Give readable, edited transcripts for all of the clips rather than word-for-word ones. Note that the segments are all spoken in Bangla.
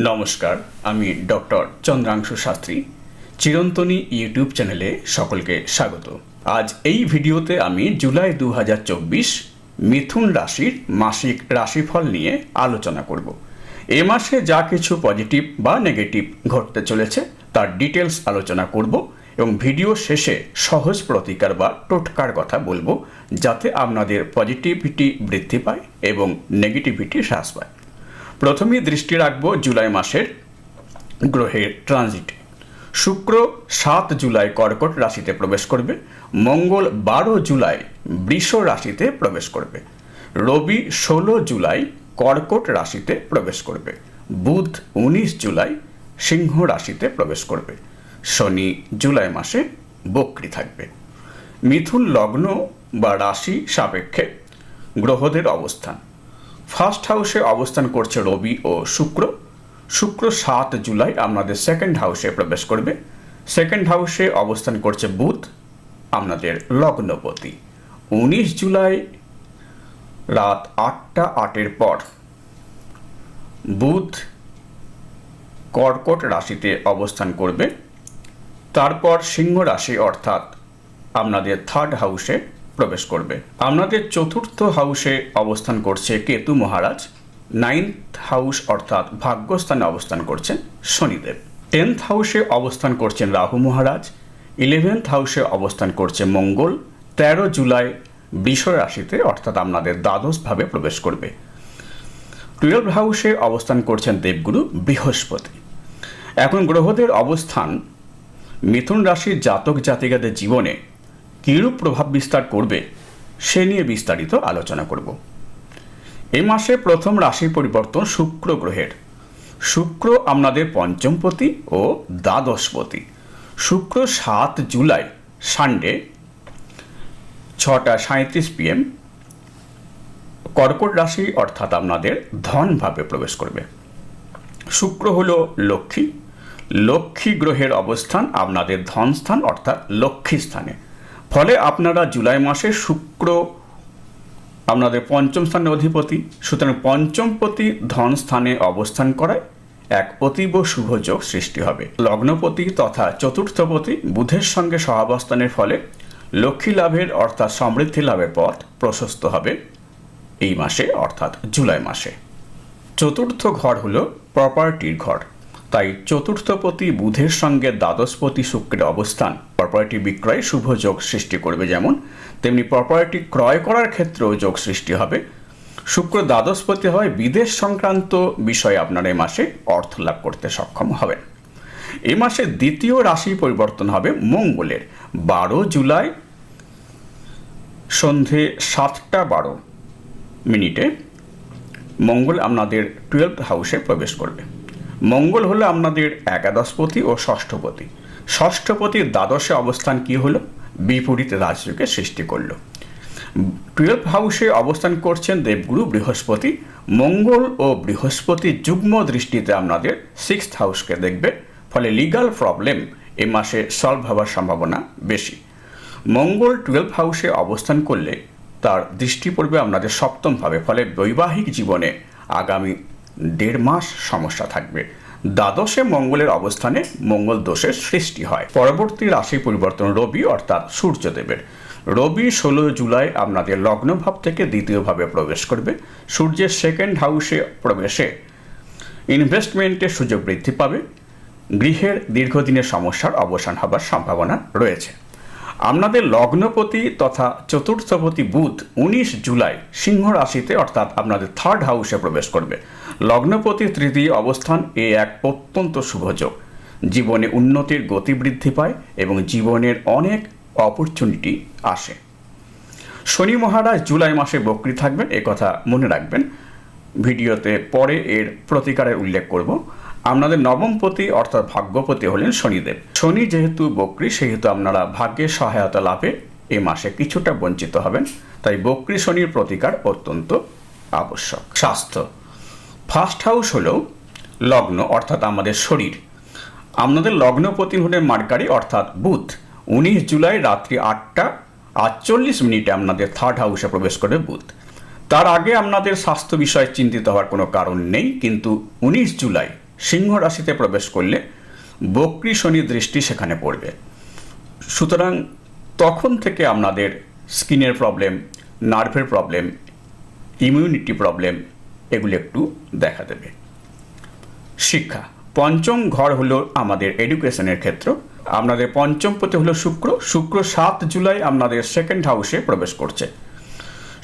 নমস্কার, আমি ডক্টর চন্দ্রাংশু শাস্ত্রী। চিরন্তনী ইউটিউব চ্যানেলে সকলকে স্বাগত। আজ এই ভিডিওতে আমি জুলাই 2024 মিথুন রাশির মাসিক রাশিফল নিয়ে আলোচনা করব। এ মাসে যা কিছু পজিটিভ বা নেগেটিভ ঘটতে চলেছে তার ডিটেলস আলোচনা করব এবং ভিডিও শেষে সহজ প্রতিকার বা টোটকার কথা বলবো, যাতে আপনাদের পজিটিভিটি বৃদ্ধি পায় এবং নেগেটিভিটি হ্রাস পায়। প্রথমেই দৃষ্টি রাখবো জুলাই মাসের গ্রহের ট্রানজিটে। শুক্র 7 জুলাই কর্কট রাশিতে প্রবেশ করবে, মঙ্গল 12 জুলাই বৃষ রাশিতে প্রবেশ করবে, রবি 16 জুলাই কর্কট রাশিতে প্রবেশ করবে, বুধ 19 জুলাই সিংহ রাশিতে প্রবেশ করবে, শনি জুলাই মাসে বক্রী থাকবে। মিথুন লগ্ন বা রাশি সাপেক্ষে গ্রহদের অবস্থান। ফার্স্ট হাউসে অবস্থান করছে রবি ও শুক্র। শুক্র 7 জুলাই আপনাদের সেকেন্ড হাউসে প্রবেশ করবে। সেকেন্ড হাউসে অবস্থান করছে বুধ, আপনাদের লগ্নপতি। 19 জুলাই রাত 8টা 8 পর বুধ কর্কট রাশিতে অবস্থান করবে। তারপর সিংহ রাশি অর্থাৎ আপনাদের থার্ড হাউসে প্রবেশ করবে। আপনাদের চতুর্থ হাউসে অবস্থান করছে কেতু মহারাজ। 9th হাউস অর্থাৎ ভাগ্যস্থানে অবস্থান করছেন শনিদেব। 10th হাউসে অবস্থান করছেন রাহু মহারাজ। 11th হাউসে অবস্থান করছে মঙ্গল। 13 জুলাই বৃষ রাশিতে অর্থাৎ আপনাদের দ্বাদশ ভাবে প্রবেশ করবে। 12th হাউসে অবস্থান করছেন দেবগুরু বৃহস্পতি। এখন গ্রহদের অবস্থান মিথুন রাশির জাতক জাতিকাদের জীবনে কিরূপ প্রভাব বিস্তার করবে সে নিয়ে বিস্তারিত আলোচনা করব। এই মাসে প্রথম রাশি পরিবর্তন শুক্র গ্রহের। শুক্র আপনাদের পঞ্চমপতি ও দ্বাদশপতি। শুক্র 7 জুলাই সানডে 6টা 37 PM কর্কট রাশি অর্থাৎ আপনাদের ধন ভাবে প্রবেশ করবে। শুক্র হলো লক্ষ্মী। লক্ষ্মী গ্রহের অবস্থান আপনাদের ধনস্থান অর্থাৎ লক্ষ্মী স্থানে। ফলে আপনারা জুলাই মাসে শুক্র আপনাদের পঞ্চম স্থানের অধিপতি, সুতরাং পঞ্চমপতি ধন স্থানে অবস্থান করায় এক অতীব শুভ যোগ সৃষ্টি হবে। লগ্নপতি তথা চতুর্থপতি বুধের সঙ্গে সহাবস্থানের ফলে লক্ষ্মী লাভের অর্থাৎ সমৃদ্ধি লাভের পথ প্রশস্ত হবে এই মাসে অর্থাৎ জুলাই মাসে। চতুর্থ ঘর হলো প্রপার্টির ঘর, তাই চতুর্থপতি বুধের সঙ্গে দ্বাদশপতি শুক্রের অবস্থান প্রপার্টি বিক্রয় শুভ যোগ সৃষ্টি করবে, যেমন তেমনি প্রপার্টি ক্রয় করার ক্ষেত্রেও যোগ সৃষ্টি হবে। শুক্র দ্বাদশপতি হয় বিদেশ সংক্রান্ত বিষয়ে আপনারা এই মাসে অর্থ লাভ করতে সক্ষম হবেন। এই মাসে দ্বিতীয় রাশি পরিবর্তন হবে মঙ্গলের। 12 জুলাই সন্ধে 7টা 12 মঙ্গল আপনাদের 12th হাউসে প্রবেশ করবে। মঙ্গল হলো আপনাদের একাদশপতি ও ষষ্ঠপতি। ষষ্ঠপতির দ্বাদশে অবস্থান কি হলো? বিপরীত রাজযোগের সৃষ্টি করলো। 12th হাউসে অবস্থান করছেন দেবগুরু বৃহস্পতি। মঙ্গল ও বৃহস্পতি যুগ্ম দৃষ্টিতে আপনাদের 6th হাউসকে দেখবে, ফলে লিগাল প্রবলেম এ মাসে সলভ হওয়ার সম্ভাবনা বেশি। মঙ্গল 12th হাউসে অবস্থান করলে তার দৃষ্টি পড়বে আপনাদের সপ্তম ভাবে, ফলে বৈবাহিক জীবনে আগামী 1.5 মাস সমস্যা থাকবে। দ্বাদশে মঙ্গলের অবস্থানে মঙ্গল দোষের সৃষ্টি হয়। পরবর্তী রাশি পরিবর্তন রবি অর্থাৎ সূর্যদেবের। রবি 16 জুলাই আপনাদের লগ্নভাব থেকে দ্বিতীয় ভাবে প্রবেশ করবে। সূর্যের সেকেন্ড হাউসে প্রবেশে ইনভেস্টমেন্টের সুযোগ বৃদ্ধি পাবে। গৃহের দীর্ঘদিনের সমস্যার অবসান হবার সম্ভাবনা রয়েছে। আপনাদের লগ্নপতি তথা চতুর্থপতি বুধ 19 জুলাই সিংহ রাশিতে অর্থাৎ আপনাদের থার্ড হাউসে প্রবেশ করবে। লগ্নপতি তৃতীয় অবস্থান এক অত্যন্ত শুভ যোগ। জীবনে উন্নতির গতি বৃদ্ধি পায় এবং জীবনের অনেক অপরচুনিটি আসে। শনি মহারাজ জুলাই মাসে বক্রী থাকবেন, কথা মনে রাখবেন। ভিডিওতে পরে এর প্রতিকারের উল্লেখ করব। আপনাদের নবমপতি অর্থাৎ ভাগ্যপতি হলেন শনিদেব। শনি যেহেতু বক্রী, সেহেতু আপনারা ভাগ্যের সহায়তা লাভে এই মাসে কিছুটা বঞ্চিত হবেন, তাই বক্রী শনির প্রতিকার অত্যন্ত আবশ্যক। স্বাস্থ্য। ফার্স্ট হাউস হলো লগ্ন অর্থাৎ আমাদের শরীর। আপনাদের লগ্নপতি হলেন মার্কারি অর্থাৎ বুধ। 19 জুলাই রাত্রি 8টা 48 আপনাদের থার্ড হাউসে প্রবেশ করবে বুধ। তার আগে আপনাদের স্বাস্থ্য বিষয়ে চিন্তিত হওয়ার কোনো কারণ নেই, কিন্তু 19 জুলাই সিংহ রাশিতে প্রবেশ করলে বক্রী শনি দৃষ্টি সেখানে পড়বে। সুতরাং তখন থেকে আপনাদের স্কিনের প্রবলেম, নার্ভের প্রবলেম, ইমিউনিটি প্রবলেম এগুলো একটু দেখা দেবে। শিক্ষা, পঞ্চম ঘর হলো আমাদের এডুকেশনের ক্ষেত্র। আপনাদের পঞ্চমপতি হলো শুক্র। শুক্র 7 জুলাই আপনাদের সেকেন্ড হাউসে প্রবেশ করছে।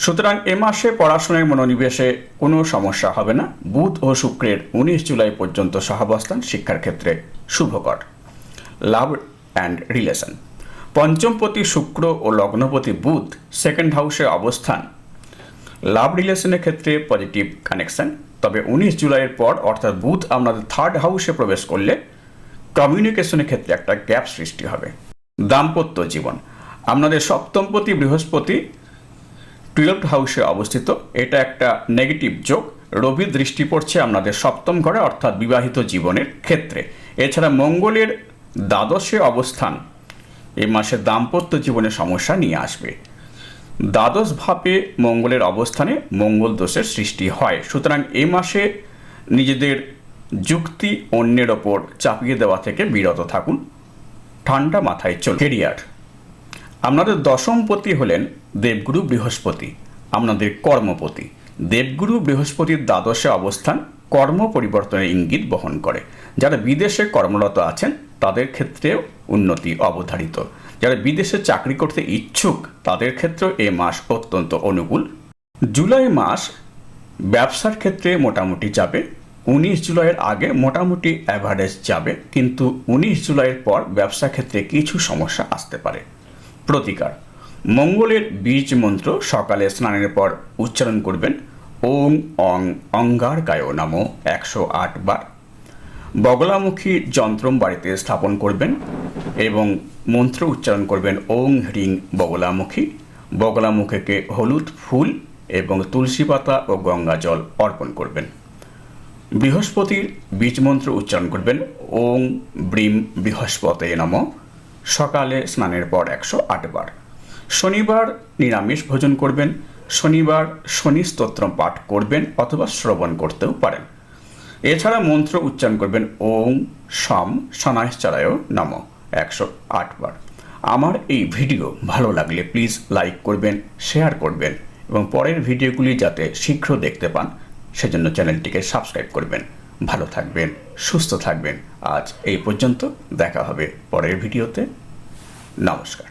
সুতরাং এ মাসে পড়াশোনায় মনোনিবেশে কোনো সমস্যা হবে না। বুধ ও শুক্রের 19 জুলাই পর্যন্ত সহাবস্থান শিক্ষার ক্ষেত্রে শুভকর। লাভ অ্যান্ড রিলেশন, পঞ্চমপতি শুক্র ও লগ্নপতি বুধ সেকেন্ড হাউসে অবস্থান লাভ রিলেশনের ক্ষেত্রে পজিটিভ কানেকশন। তবে 19 জুলাইয়ের পর অর্থাৎ বুধ আপনাদের থার্ড হাউসে প্রবেশ করলে কমিউনিকেশনের ক্ষেত্রে একটা গ্যাপ সৃষ্টি হবে। দাম্পত্য জীবন, আপনাদের সপ্তমপতি বৃহস্পতি 12th হাউসে অবস্থিত। এটা একটা নেগেটিভ যোগ। রবি দৃষ্টি পড়ছে আপনাদের সপ্তম ঘরে অর্থাৎ বিবাহিত জীবনের ক্ষেত্রে। এছাড়া মঙ্গলের দ্বাদশে অবস্থান এই মাসে দাম্পত্য জীবনে সমস্যা নিয়ে আসবে। দ্বাদশ ভাবে মঙ্গলের অবস্থানে মঙ্গল দোষের সৃষ্টি হয়। সুতরাং এই মাসে নিজেদের যুক্তি অন্যের ওপর চাপিয়ে দেওয়া থেকে বিরত থাকুন, ঠান্ডা মাথায় চলুন। কেরিয়ার, আপনাদের দশমপতি হলেন দেবগুরু বৃহস্পতি, আপনাদের কর্মপতি। দেবগুরু বৃহস্পতির দ্বাদশে অবস্থান কর্ম পরিবর্তনের ইঙ্গিত বহন করে। যারা বিদেশে কর্মরত আছেন তাদের ক্ষেত্রেও উন্নতি অবধারিত। যারা বিদেশে চাকরি করতে ইচ্ছুক তাদের ক্ষেত্রেও এ মাস অত্যন্ত অনুকূল। জুলাই মাস ব্যবসার ক্ষেত্রে মোটামুটি যাবে। 19 জুলাইয়ের আগে মোটামুটি অ্যাভারেজ যাবে, কিন্তু 19 জুলাইয়ের পর ব্যবসা ক্ষেত্রে কিছু সমস্যা আসতে পারে। প্রতিকার, মঙ্গলের বীজ মন্ত্র সকালে স্নানের পর উচ্চারণ করবেন ওং অং অঙ্গারকায় নমঃ 108 বার। বগলামুখী যন্ত্রম বাড়িতে স্থাপন করবেন এবং মন্ত্র উচ্চারণ করবেন ওং হ্রিং বগলামুখী। বগলামুখীকে হলুদ ফুল এবং তুলসী পাতা ও গঙ্গা জল অর্পণ করবেন। বৃহস্পতির বীজ মন্ত্র উচ্চারণ করবেন ওং ব্রিম বৃহস্পতে নমঃ সকালে স্নানের পর 108 বার। শনিবার নিরামিষ ভোজন করবেন। শনিবার শনি স্তোত্র পাঠ করবেন অথবা শ্রবণ করতেও পারেন। এছাড়া মন্ত্র উচ্চারণ করবেন ওং শম শনাশ্চরায় নমঃ 108 বার। আমার এই ভিডিও ভালো লাগলে প্লিজ লাইক করবেন, শেয়ার করবেন এবং পরের ভিডিওগুলি যাতে শীঘ্র দেখতে পান সেজন্য চ্যানেলটিকে সাবস্ক্রাইব করবেন। ভালো থাকবেন, সুস্থ থাকবেন। আজ এই পর্যন্ত, দেখা হবে পরের ভিডিওতে। নমস্কার।